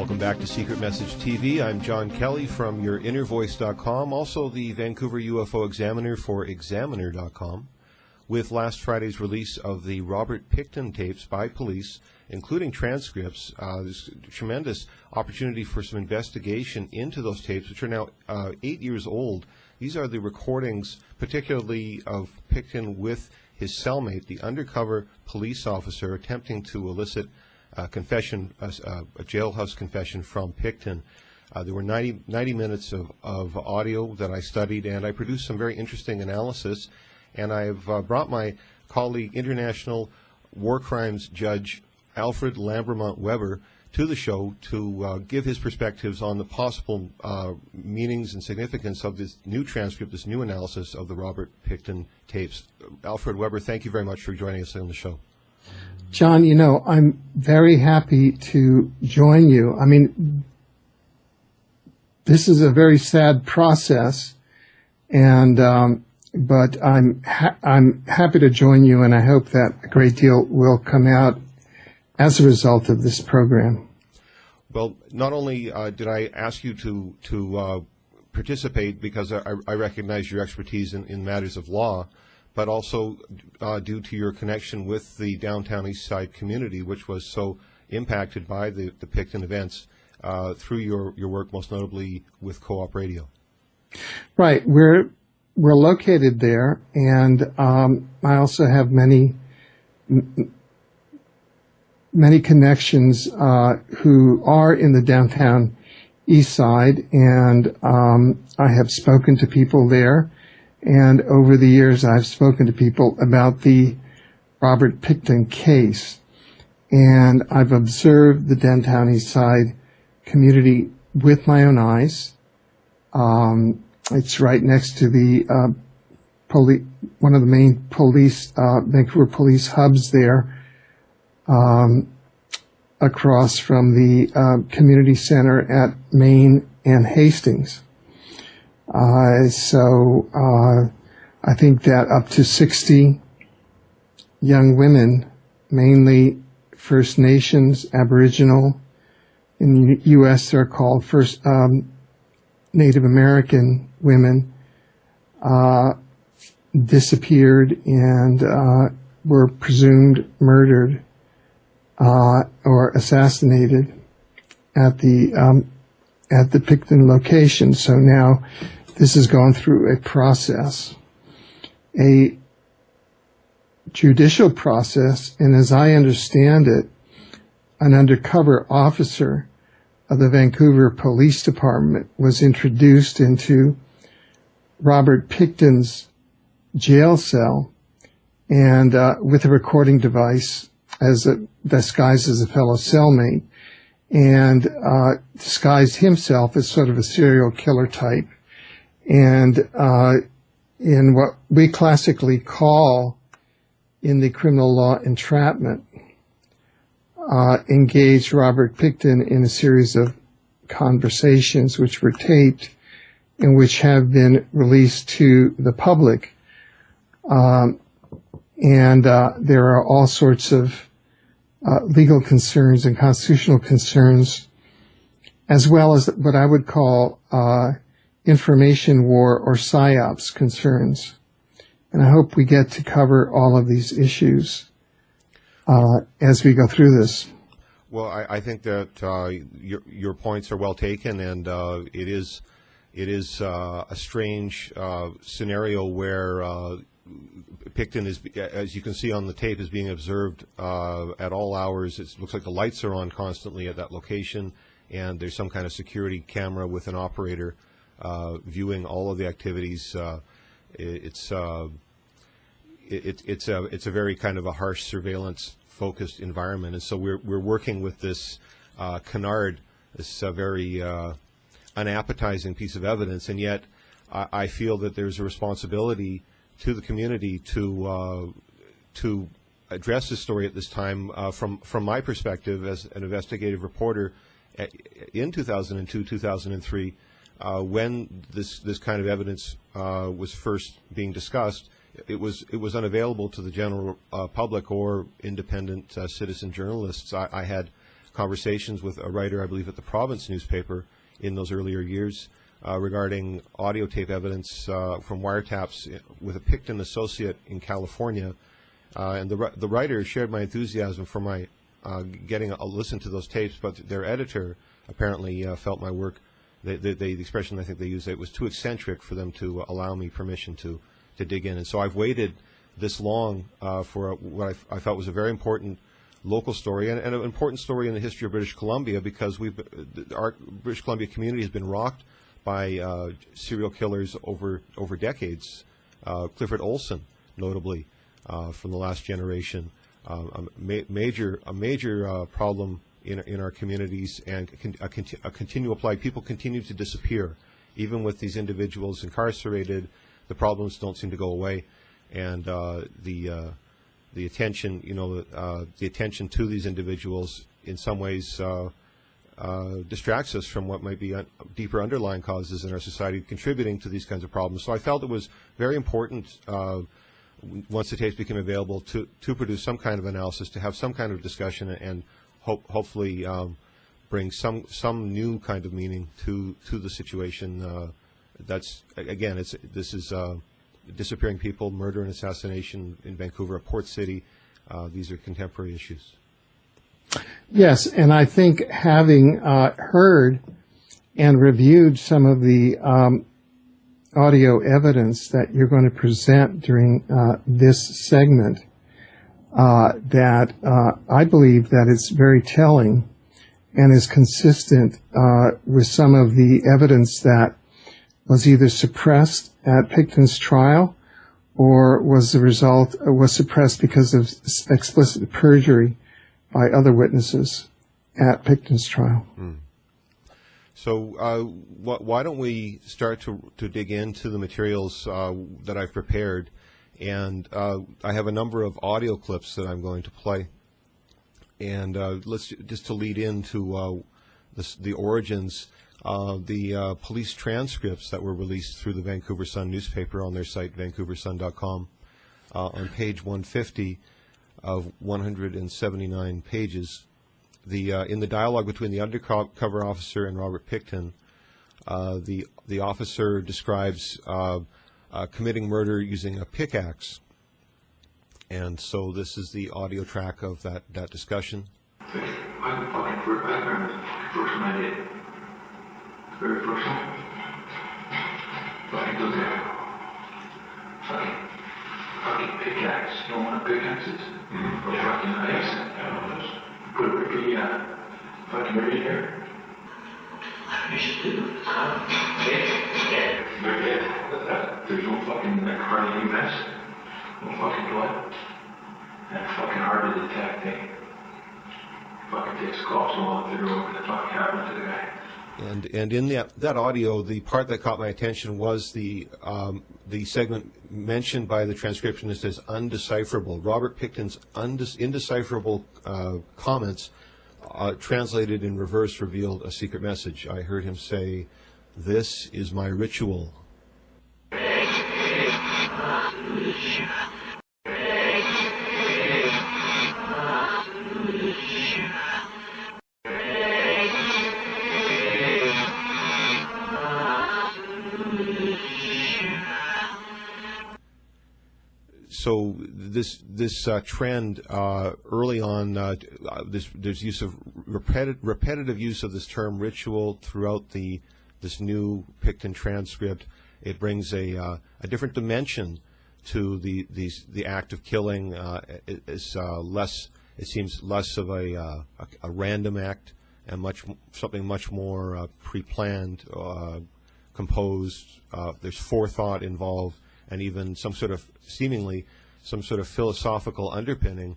Welcome back to Secret Message TV. I'm John Kelly from yourinnervoice.com, also the Vancouver UFO Examiner for Examiner.com. With last Friday's release of the Robert Pickton tapes by police, including transcripts, there's a tremendous opportunity for some investigation into those tapes, which are now 8 years old. These are the recordings, particularly of Pickton with his cellmate, the undercover police officer, attempting to elicit confession, a jailhouse confession from Pickton. There were 90 minutes of audio that I studied, and I produced some very interesting analysis. And I've brought my colleague, international war crimes judge Alfred Lambermont Weber, to the show to give his perspectives on the possible meanings and significance of this new transcript, this new analysis of the Robert Pickton tapes. Alfred Weber, thank you very much for joining us on the show. John, you know, I'm very happy to join you. I mean, this is a very sad process, and but I'm happy to join you, and I hope that a great deal will come out as a result of this program. Well, not only did I ask you to participate because I recognize your expertise in matters of law, but also due to your connection with the downtown East Side community, which was so impacted by the Pickton events through your work, most notably with Co-op Radio. Right. We're located there, and I also have many connections who are in the downtown East Side, and I have spoken to people there. And over the years, I've spoken to people about the Robert Pickton case. And I've observed the downtown East Side community with my own eyes. It's right next to the one of the main Vancouver police hubs there, across from the community center at Main and Hastings. So I think that up to 60 young women, mainly First Nations, Aboriginal, in the U.S. they're called First Native American women, disappeared and were presumed murdered or assassinated at the Pickton location. So now this has gone through a process, a judicial process, and as I understand it, an undercover officer of the Vancouver Police Department was introduced into Robert Pickton's jail cell and with a recording device as disguised as a fellow cellmate, and disguised himself as sort of a serial killer type, and in what we classically call in the criminal law entrapment, engaged Robert Pickton in a series of conversations which were taped and which have been released to the public. And there are all sorts of legal concerns and constitutional concerns, as well as what I would call information war or PSYOPs concerns. And I hope we get to cover all of these issues as we go through this. Well, I think that your points are well taken, and it is a strange scenario where Pickton is, as you can see on the tape, is being observed at all hours. It looks like the lights are on constantly at that location, and there's some kind of security camera with an operator viewing all of the activities. It's it's a very kind of a harsh surveillance-focused environment, and so we're working with this canard, this very unappetizing piece of evidence, and yet I feel that there's a responsibility to the community to address this story at this time from my perspective as an investigative reporter in 2002, 2003, when this kind of evidence was first being discussed. It was unavailable to the general public or independent citizen journalists. I had conversations with a writer, I believe, at the Province newspaper in those earlier years regarding audio tape evidence from wiretaps with a Pickton associate in California. And the writer shared my enthusiasm for my getting a listen to those tapes, but their editor apparently felt my work, the expression I think they used, it was too eccentric for them to allow me permission to dig in. And so I've waited this long for what I felt was a very important local story and an important story in the history of British Columbia, because our British Columbia community has been rocked by serial killers over decades. Clifford Olson, notably, from the last generation, a major problem in our communities, and a continual plague. People continue to disappear, even with these individuals incarcerated. The problems don't seem to go away, and the attention, the attention to these individuals in some ways distracts us from what might be deeper underlying causes in our society contributing to these kinds of problems. So I felt it was very important, once the tapes became available, to produce some kind of analysis, to have some kind of discussion, and hopefully bring some new kind of meaning to the situation. That's, again, this is disappearing people, murder and assassination in Vancouver, a port city. These are contemporary issues. Yes, and I think having heard and reviewed some of the audio evidence that you're going to present during this segment, that I believe that it's very telling and is consistent with some of the evidence that was either suppressed at Pickton's trial or was suppressed because of explicit perjury by other witnesses at Pickton's trial. Mm. So why don't we start to dig into the materials that I've prepared, and I have a number of audio clips that I'm going to play, and let's just to lead into the origins. The police transcripts that were released through the Vancouver Sun newspaper on their site, vancouversun.com, on page 150 of 179 pages. In the dialogue between the undercover officer and Robert Pickton, the officer describes committing murder using a pickaxe, and so this is the audio track of that discussion. I remember the first one I did. The very first one. Fucking took that. Fucking pickaxe. You know what a pickaxe is? Mm-hmm. Or fucking axe. Put it right in fucking right in here. You should do it. There's no fucking hardly any mess. No fucking blood. And fucking hard to detect, eh? Fucking takes cops a while to figure out what the fuck happened to the guy. And in that audio, the part that caught my attention was the segment mentioned by the transcriptionist as undecipherable. Robert Pickton's indecipherable comments, translated in reverse, revealed a secret message. I heard him say, "This is my ritual." So this trend early on, there's use of repetitive use of this term ritual throughout this new Pickton transcript. It brings a different dimension to the act of killing. It seems less of a random act and something much more pre-planned, composed. There's forethought involved, and even some sort of seemingly some sort of philosophical underpinning